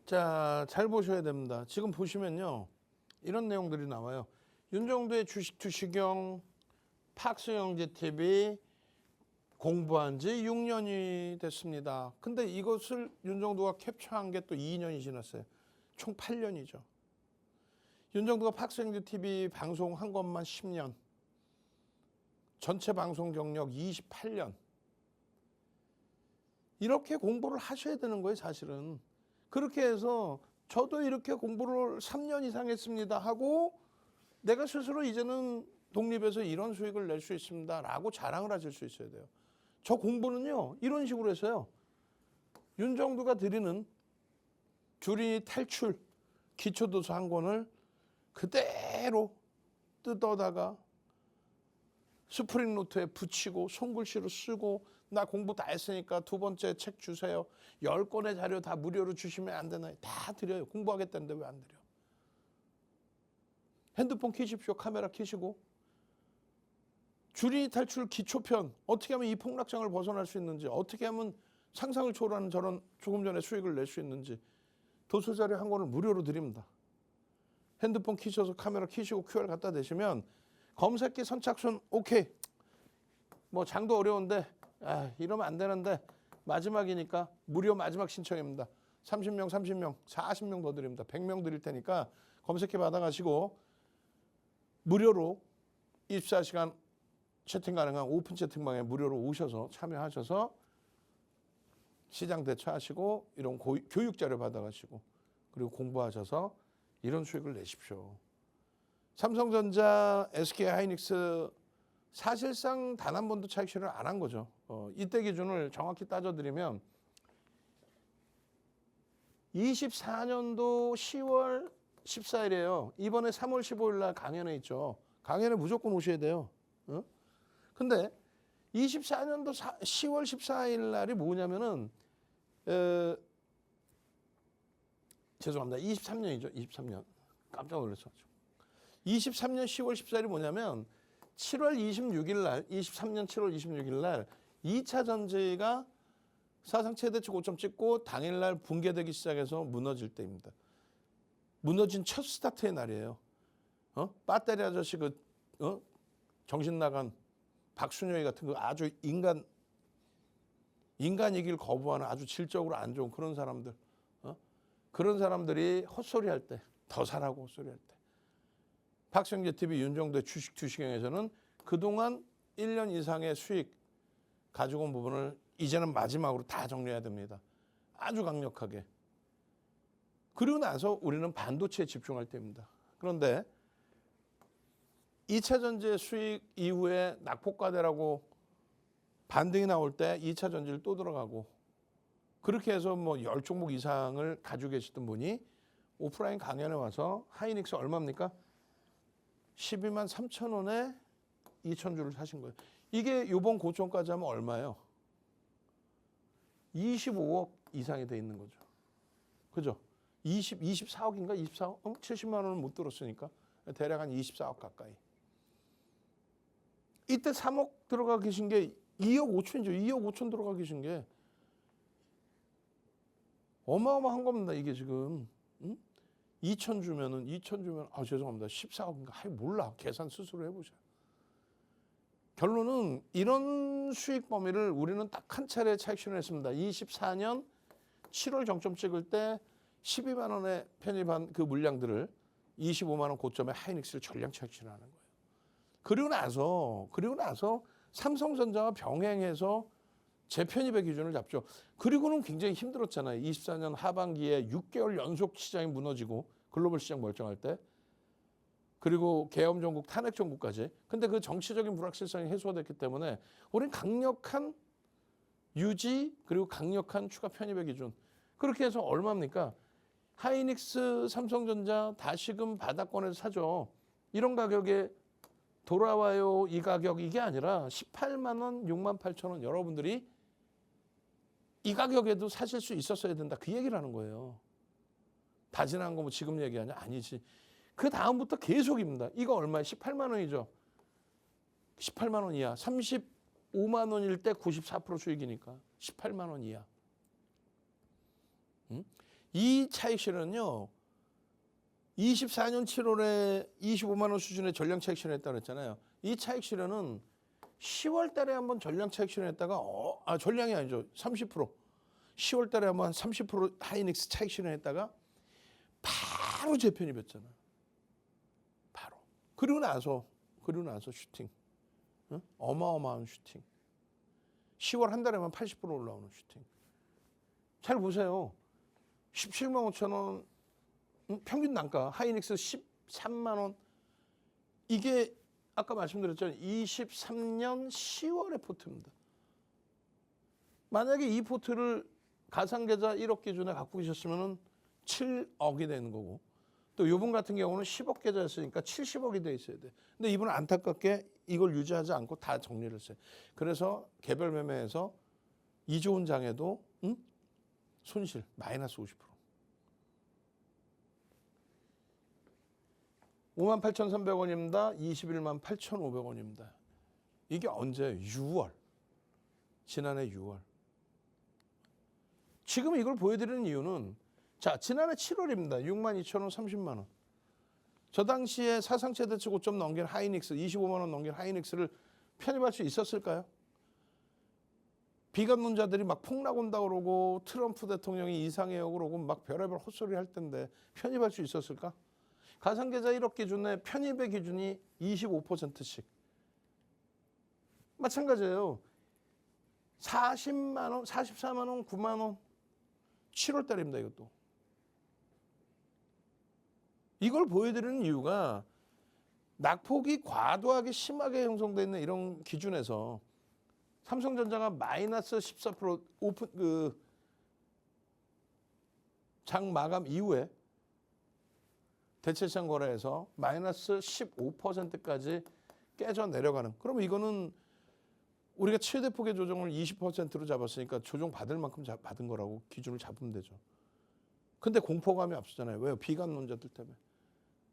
자, 잘 보셔야 됩니다. 지금 보시면요. 이런 내용들이 나와요. 윤정도의 주식 투시경 팍스영재 TV 공부한 지 6년이 됐습니다. 근데 이것을 윤정도가 캡처한 게 또 2년이 지났어요. 총 8년이죠. 윤정도가 팍스영재 TV 방송한 것만 10년. 전체 방송 경력 28년. 이렇게 공부를 하셔야 되는 거예요, 사실은. 그렇게 해서 저도 이렇게 공부를 3년 이상 했습니다 하고 내가 스스로 이제는 독립해서 이런 수익을 낼 수 있습니다 라고 자랑을 하실 수 있어야 돼요. 저 공부는요 이런 식으로 했어요. 윤정도가 드리는 주린이 탈출 기초도서 한 권을 그대로 뜯어다가 스프링 노트에 붙이고 손글씨로 쓰고 나 공부 다 했으니까 두 번째 책 주세요. 10권의 자료 다 무료로 주시면 안 되나요? 다 드려요. 공부하겠다는데 왜 안 드려? 핸드폰 켜십시오. 카메라 켜시고. 주린이 탈출 기초편. 어떻게 하면 이 폭락장을 벗어날 수 있는지. 어떻게 하면 상상을 초월하는 저런 조금 전에 수익을 낼 수 있는지. 도서 자료 한 권을 무료로 드립니다. 핸드폰 켜셔서 카메라 켜시고 QR 갖다 대시면 검색기 선착순 오케이. 뭐 장도 어려운데 이러면 안 되는데 마지막이니까 무료 마지막 신청입니다. 30명, 30명, 40명 더 드립니다. 100명 드릴 테니까 검색해 받아가시고 무료로 24시간 채팅 가능한 오픈 채팅방에 무료로 오셔서 참여하셔서 시장 대처하시고 이런 교육 자료 받아가시고 그리고 공부하셔서 이런 수익을 내십시오. 삼성전자, SK하이닉스 사실상 단 한 번도 차익 실현을 안 한 거죠. 이때 기준을 정확히 따져드리면 24년도 10월 14일이에요. 이번에 3월 15일 날 강연회 있죠. 강연회 무조건 오셔야 돼요. 근데 24년도 10월 14일 날이 뭐냐면은 죄송합니다. 23년이죠. 23년. 깜짝 놀랐어. 23년 10월 14일이 뭐냐면 7월 26일 날, 23년 7월 26일 날 2차 전지가 사상 최대치 고점 찍고 당일날 붕괴되기 시작해서 무너질 때입니다. 무너진 첫 스타트의 날이에요. 배터리 아저씨 정신 나간 박순영이 같은 그 아주 인간이길 거부하는 아주 질적으로 안 좋은 그런 사람들. 그런 사람들이 헛소리할 때, 더 사라고 헛소리할 때. 박성재 TV 윤정도의 주식 투시경에서는 그동안 1년 이상의 수익 가지고 온 부분을 이제는 마지막으로 다 정리해야 됩니다. 아주 강력하게. 그리고 나서 우리는 반도체에 집중할 때입니다. 그런데 2차 전지의 수익 이후에 낙폭과대라고 반등이 나올 때 2차 전지를 또 들어가고 그렇게 해서 뭐 10종목 이상을 가지고 계시던 분이 오프라인 강연에 와서 하이닉스 얼마입니까? 12만 3천 원에 2천 주를 사신 거예요. 이게 이번 고점까지 하면 얼마예요? 25억 이상이 돼 있는 거죠. 그죠? 24억인가? 24억? 70만 원은 못 들었으니까 대략 한 24억 가까이. 이때 3억 들어가 계신 게 2억 5천이죠. 2억 5천 들어가 계신 게 어마어마한 겁니다. 이게 지금 2천 주면 죄송합니다. 14억인가? 몰라. 계산 스스로 해보세요. 결론은 이런 수익 범위를 우리는 딱 한 차례 차익 실현했습니다. 24년 7월 정점 찍을 때 12만 원에 편입한 그 물량들을 25만 원 고점에 하이닉스를 전량 차익 실현하는 거예요. 그리고 나서 삼성전자와 병행해서 재편입의 기준을 잡죠. 그리고는 굉장히 힘들었잖아요. 24년 하반기에 6개월 연속 시장이 무너지고 글로벌 시장 멀쩡할 때. 그리고 계엄 정국, 탄핵 정국까지. 근데 그 정치적인 불확실성이 해소가 됐기 때문에 우리는 강력한 유지 그리고 강력한 추가 편입의 기준. 그렇게 해서 얼마입니까? 하이닉스, 삼성전자 다시금 바닥권에서 사죠. 이런 가격에 돌아와요. 이 가격 이게 아니라 18만 원, 6만 8천 원 여러분들이 이 가격에도 사실 수 있었어야 된다. 그 얘기를 하는 거예요. 다 지난 거 뭐 지금 얘기하냐? 아니지. 그 다음부터 계속입니다. 이거 얼마에? 18만 원이죠. 18만 원 이하. 35만 원일 때 94% 수익이니까 18만 원 이하. 이 차익 실현은요. 24년 7월에 25만 원 수준의 전량 차익 실현했다고 그랬잖아요. 이 차익 실현은 10월 달에 한번 전량 차익 실현했다가 전량이 아니죠. 30%. 10월 달에 한번 30% 하이닉스 차익 실현했다가 바로 재편입했잖아요. 바로. 그리고 나서 슈팅. 어마어마한 슈팅. 10월 한 달에만 80% 올라오는 슈팅. 잘 보세요. 17만 5천 원 평균 단가 하이닉스 13만 원. 이게 아까 말씀드렸잖아요. 23년 10월의 포트입니다. 만약에 이 포트를 가상계좌 1억 기준에 갖고 계셨으면 7억이 되는 거고 또 이분 같은 경우는 10억 계좌였으니까 70억이 돼 있어야 돼. 근데 이분은 안타깝게 이걸 유지하지 않고 다 정리를 했어요. 그래서 개별 매매에서 이 좋은 장에도 손실 마이너스 50%. 58,300원입니다. 21만 8,500원입니다. 이게 언제? 6월. 지난해 6월. 지금 이걸 보여드리는 이유는 지난해 7월입니다. 6만 2천 원, 30만 원. 저 당시에 사상 최대치 고점 넘긴 하이닉스, 25만 원 넘긴 하이닉스를 편입할 수 있었을까요? 비관론자들이 막 폭락 온다 그러고 트럼프 대통령이 이상해요 그러고 막 별의별 헛소리 할 텐데 편입할 수 있었을까? 가상계좌 1억 기준에 편입의 기준이 25%씩. 마찬가지예요. 40만 원, 44만 원, 9만 원. 7월 달입니다, 이것도. 이걸 보여드리는 이유가 낙폭이 과도하게 심하게 형성되어 있는 이런 기준에서 삼성전자가 마이너스 14% 오픈 장 마감 이후에 대체시장 거래에서 마이너스 15%까지 깨져 내려가는. 그럼 이거는 우리가 최대 폭의 조정을 20%로 잡았으니까 조정 받을 만큼 받은 거라고 기준을 잡으면 되죠. 근데 공포감이 앞서잖아요. 왜요? 비관론자들 때문에.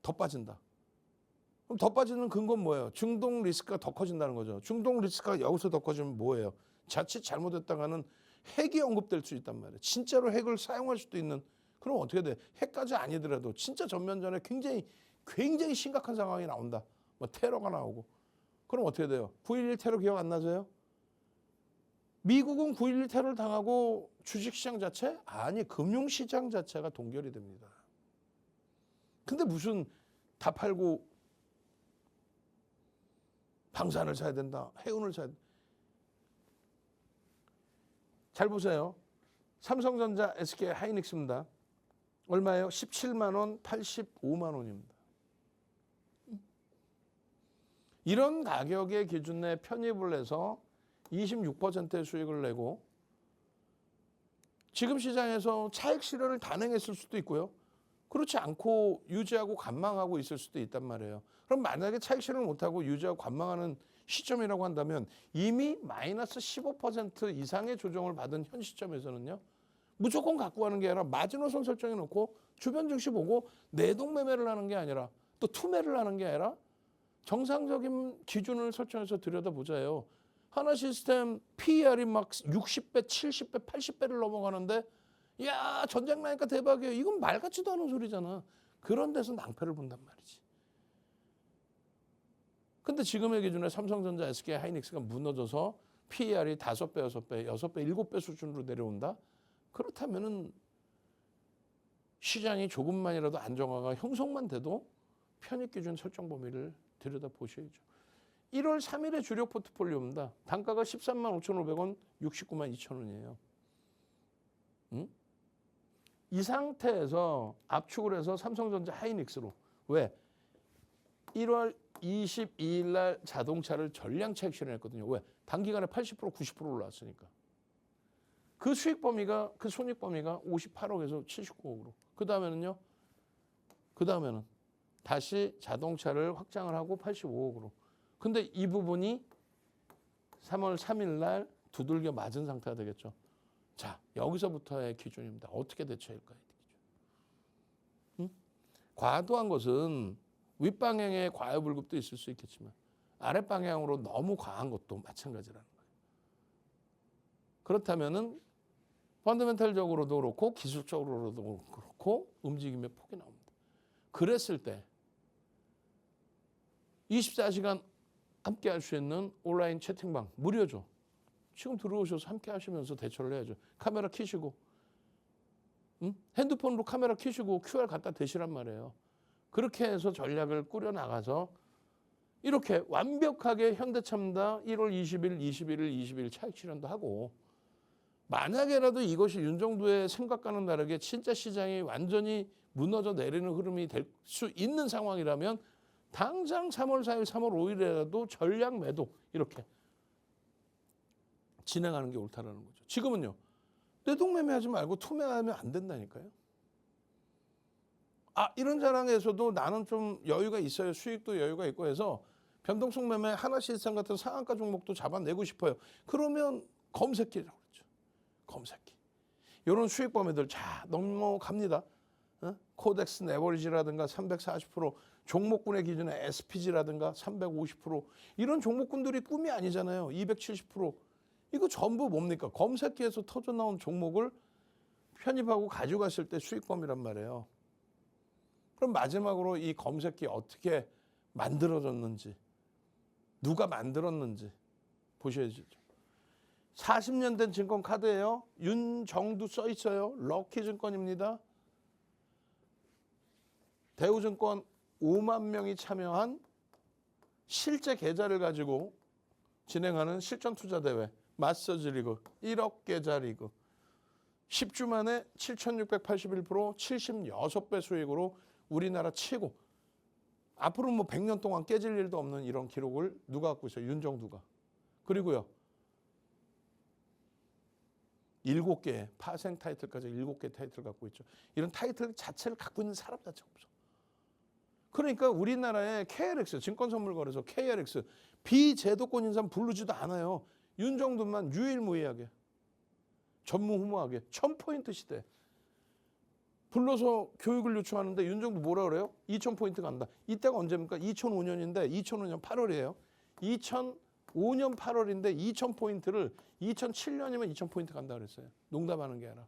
더 빠진다. 그럼 더 빠지는 근거는 뭐예요? 중동 리스크가 더 커진다는 거죠. 중동 리스크가 여기서 더 커지면 뭐예요? 자칫 잘못했다가는 핵이 언급될 수 있단 말이에요. 진짜로 핵을 사용할 수도 있는. 그럼 어떻게 돼? 핵까지 아니더라도 진짜 전면전에 굉장히 심각한 상황이 나온다. 뭐 테러가 나오고. 그럼 어떻게 돼요? 9.11 테러 기억 안 나세요? 미국은 9.11 테러를 당하고 주식시장 자체? 아니, 금융시장 자체가 동결이 됩니다. 근데 무슨 다 팔고 방산을 사야 된다. 해운을 사야 된다. 잘 보세요. 삼성전자, SK 하이닉스입니다. 얼마예요? 17만 원, 85만 원입니다. 이런 가격의 기준에 편입을 해서 26%의 수익을 내고 지금 시장에서 차익 실현을 단행했을 수도 있고요. 그렇지 않고 유지하고 관망하고 있을 수도 있단 말이에요. 그럼 만약에 차익 실현을 못하고 유지하고 관망하는 시점이라고 한다면 이미 마이너스 15% 이상의 조정을 받은 현 시점에서는요. 무조건 갖고 가는 게 아니라 마지노선 설정해 놓고 주변 증시 보고 내동매매를 하는 게 아니라 또 투매를 하는 게 아니라 정상적인 기준을 설정해서 들여다보자요. 하나시스템 PER이 막 60배, 70배, 80배를 넘어가는데 야 전쟁 나니까 대박이에요. 이건 말 같지도 않은 소리잖아. 그런 데서 낭패를 본단 말이지. 근데 지금의 기준에 삼성전자, SK 하이닉스가 무너져서 PER이 5배, 6배, 6배, 7배 수준으로 내려온다? 그렇다면은 시장이 조금만이라도 안정화가 형성만 돼도 편입기준 설정 범위를 들여다보셔야죠. 1월 3일에 주력 포트폴리오입니다. 단가가 13만 5,500원, 69만 2천 원이에요. 이 상태에서 압축을 해서 삼성전자 하이닉스로. 왜? 1월 22일 날 자동차를 전량 차익 실현했거든요. 왜? 단기간에 80%, 90% 올라왔으니까. 그 수익 범위가, 그 손익 범위가 58억에서 79억으로. 그 다음에는요? 그 다음에는 다시 자동차를 확장을 하고 85억으로. 근데 이 부분이 3월 3일 날 두들겨 맞은 상태가 되겠죠. 자, 여기서부터의 기준입니다. 어떻게 대처할까요? 응? 과도한 것은 윗방향의 과유불급도 있을 수 있겠지만 아랫방향으로 너무 과한 것도 마찬가지라는 거예요. 그렇다면은 펀더멘탈적으로도 그렇고 기술적으로도 그렇고 움직임의 폭이 나옵니다. 그랬을 때 24시간 함께 할 수 있는 온라인 채팅방 무료죠. 지금 들어오셔서 함께 하시면서 대처를 해야죠. 카메라 켜시고 핸드폰으로 카메라 켜시고 QR 갖다 대시란 말이에요. 그렇게 해서 전략을 꾸려나가서 이렇게 완벽하게 현대차입니다. 1월 20일, 21일, 22일 차익 실현도 하고 만약에라도 이것이 윤정도의 생각과는 다르게 진짜 시장이 완전히 무너져 내리는 흐름이 될 수 있는 상황이라면 당장 3월 4일, 3월 5일에라도 전략 매도 이렇게 진행하는 게 옳다라는 거죠. 지금은요. 내동매매하지 말고 투매하면 안 된다니까요. 이런 자랑에서도 나는 좀 여유가 있어요. 수익도 여유가 있고 해서 변동성 매매 하나시스템 같은 상한가 종목도 잡아내고 싶어요. 그러면 검색기라고 그러죠. 검색기. 이런 수익 범위들 자 넘어갑니다. 코덱스 네버리지라든가 340%, 종목군의 기준에 SPG라든가 350%, 이런 종목군들이 꿈이 아니잖아요. 270%. 이거 전부 뭡니까? 검색기에서 터져 나온 종목을 편입하고 가져갔을 때 수익 범위란 말이에요. 그럼 마지막으로 이 검색기 어떻게 만들어졌는지, 누가 만들었는지 보셔야죠. 40년 된 증권 카드예요. 윤정두 써 있어요. 럭키증권입니다. 대우증권 5만 명이 참여한 실제 계좌를 가지고 진행하는 실전 투자 대회 마스터즈 리그 1억 계좌 리그 10주 만에 7,681% 76배 수익으로 우리나라 최고. 앞으로 뭐 100년 동안 깨질 일도 없는 이런 기록을 누가 갖고 있어요? 윤정두가. 그리고요. 7개 파생 타이틀까지 7개 타이틀 갖고 있죠. 이런 타이틀 자체를 갖고 있는 사람 자체가 없어. 그러니까 우리나라의 KLX 증권선물거래소 KLX 비제도권 인사는 부르지도 않아요. 윤정두만 유일무이하게 전무후무하게 1000포인트 시대. 불러서 교육을 요청하는데 윤정두 뭐라 그래요? 2000포인트 간다. 이때가 언제입니까? 2005년인데 2005년 8월이에요. 2005년 8월인데 2000포인트를 2007년이면 2000포인트 간다 그랬어요. 농담하는 게 아니라.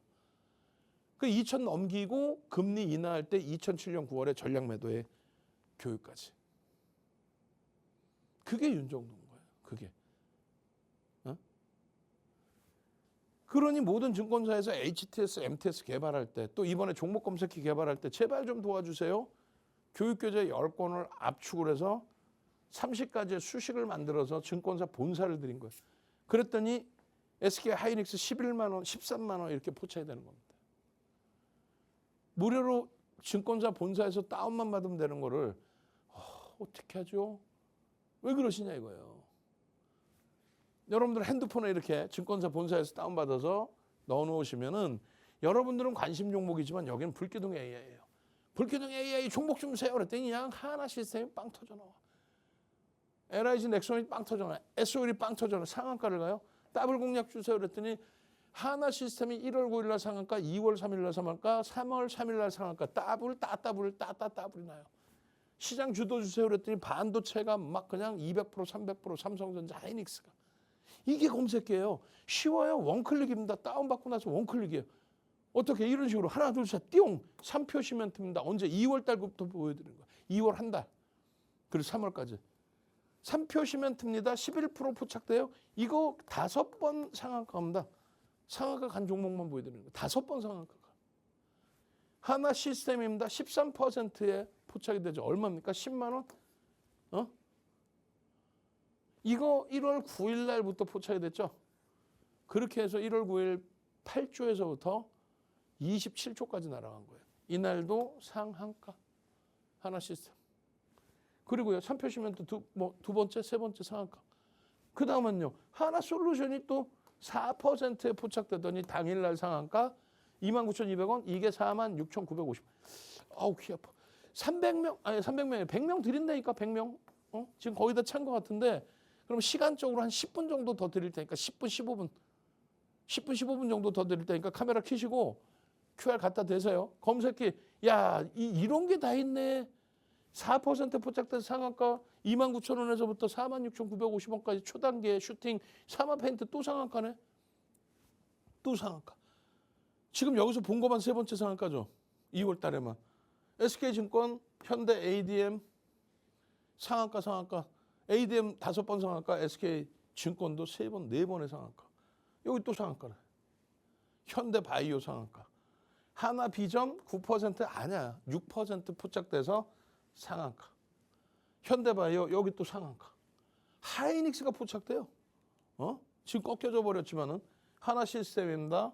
그 2000 넘기고 금리 인하할 때 2007년 9월에 전략 매도에 교육까지. 그게 윤정두인 거예요. 그게. 어? 그러니 모든 증권사에서 HTS, MTS 개발할 때 또 이번에 종목 검색기 개발할 때 제발 좀 도와주세요. 교육교재 10권을 압축을 해서 30가지의 수식을 만들어서 증권사 본사를 드린 거예요. 그랬더니 SK 하이닉스 11만 원, 13만 원 이렇게 포착이 되는 겁니다. 무료로 증권사 본사에서 다운만 받으면 되는 거를 어떻게 하죠? 왜 그러시냐 이거예요. 여러분들 핸드폰에 이렇게 증권사 본사에서 다운받아서 넣어놓으시면은 여러분들은 관심 종목이지만 여기는 불기둥 AI예요. 불기둥 AI 종목 좀 세요. 그랬더니 그냥 하나 시스템이 빵 터져 나와. LIG 넥슨이 빵 터져 나와. SOL이 빵 터져 나와. 상한가를 가요. 더블 공략 주세요. 그랬더니 하나 시스템이 1월 9일 날 상한가, 2월 3일 날 상한가, 3월 3일 날 상한가, 더블이 나요. 시장 주도 주세요. 그랬더니 반도체가 막 그냥 200%, 300% 삼성전자, 하이닉스가. 이게 검색기예요. 쉬워요. 원클릭입니다. 다운받고 나서 원클릭이에요. 어떻게 이런 식으로 하나 둘 셋 띵 3표 시멘트입니다. 언제 2월 달부터 보여드리는 거예요. 2월 한 달. 그리고 3월까지. 3표 시멘트입니다. 11% 포착돼요. 이거 5번 상한가입니다. 상한가 간 종목만 보여드리는 거예요. 5번 상한가가. 하나 시스템입니다. 13%에 포착이 되죠. 얼마입니까? 10만 원? 이거 1월 9일 날부터 포착이 됐죠. 그렇게 해서 1월 9일 8조에서부터 27조까지 날아간 거예요. 이날도 상한가 하나 시스템. 그리고요 3표 시멘트 두 번째, 세 번째 상한가. 그 다음은요 하나 솔루션이 또 4%에 포착되더니 당일날 상한가 29,200원. 이게 46,950원. 아우 귀 아파. 300명이 100명 드린다니까 100명. 지금 거의 다 찬 것 같은데 그럼 시간적으로 한 10분 정도 더 드릴 테니까 10분 15분 정도 더 드릴 테니까 카메라 켜시고 QR 갖다 대세요. 검색기 야 이런 게 다 있네. 4% 포착된 상한가 29,000원에서부터 46,950원까지 초단계 슈팅 3화 페인트 또 상한가네. 또 상한가. 지금 여기서 본 것만 세 번째 상한가죠. 2월 달에만. SK증권, 현대 ADM 상한가. ADM 5번 상한가, SK증권도 3번, 4번의 상한가. 여기 또 상한가네. 현대바이오 상한가. 하나비전 9% 아니야. 6% 포착돼서 상한가. 현대바이오 여기 또 상한가. 하이닉스가 포착돼요. 지금 꺾여져 버렸지만은 하나 시스템입니다.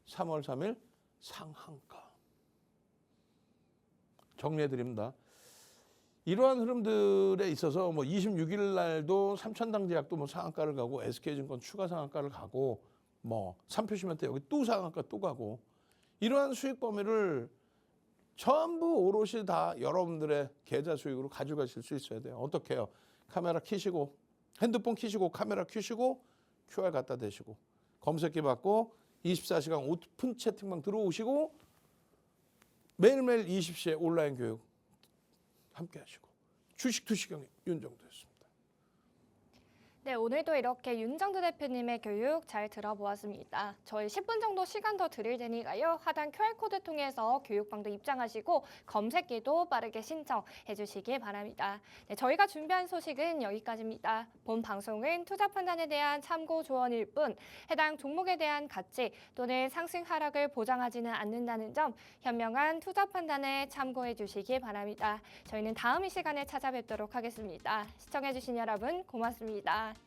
3월 3일 상한가. 정리해 드립니다. 이러한 흐름들에 있어서 뭐 26일 날도 삼천당제약도 뭐 상한가를 가고 SK증권 추가 상한가를 가고 뭐 3표 시멘트 여기 또 상한가 또 가고 이러한 수익 범위를 전부 오롯이 다 여러분들의 계좌 수익으로 가져가실 수 있어야 돼요. 어떻게 해요? 카메라 켜시고 핸드폰 켜시고 카메라 켜시고 QR 갖다 대시고 검색기 받고 24시간 오픈 채팅방 들어오시고 매일매일 20시에 온라인 교육 함께 하시고 주식 투시경의 윤정두였습니다. 네, 오늘도 이렇게 윤정두 대표님의 교육 잘 들어보았습니다. 저희 10분 정도 시간 더 드릴 테니까요. 하단 QR코드 통해서 교육방도 입장하시고 검색기도 빠르게 신청해 주시기 바랍니다. 네, 저희가 준비한 소식은 여기까지입니다. 본 방송은 투자 판단에 대한 참고 조언일 뿐 해당 종목에 대한 가치 또는 상승 하락을 보장하지는 않는다는 점 현명한 투자 판단에 참고해 주시기 바랍니다. 저희는 다음 이 시간에 찾아뵙도록 하겠습니다. 시청해 주신 여러분 고맙습니다.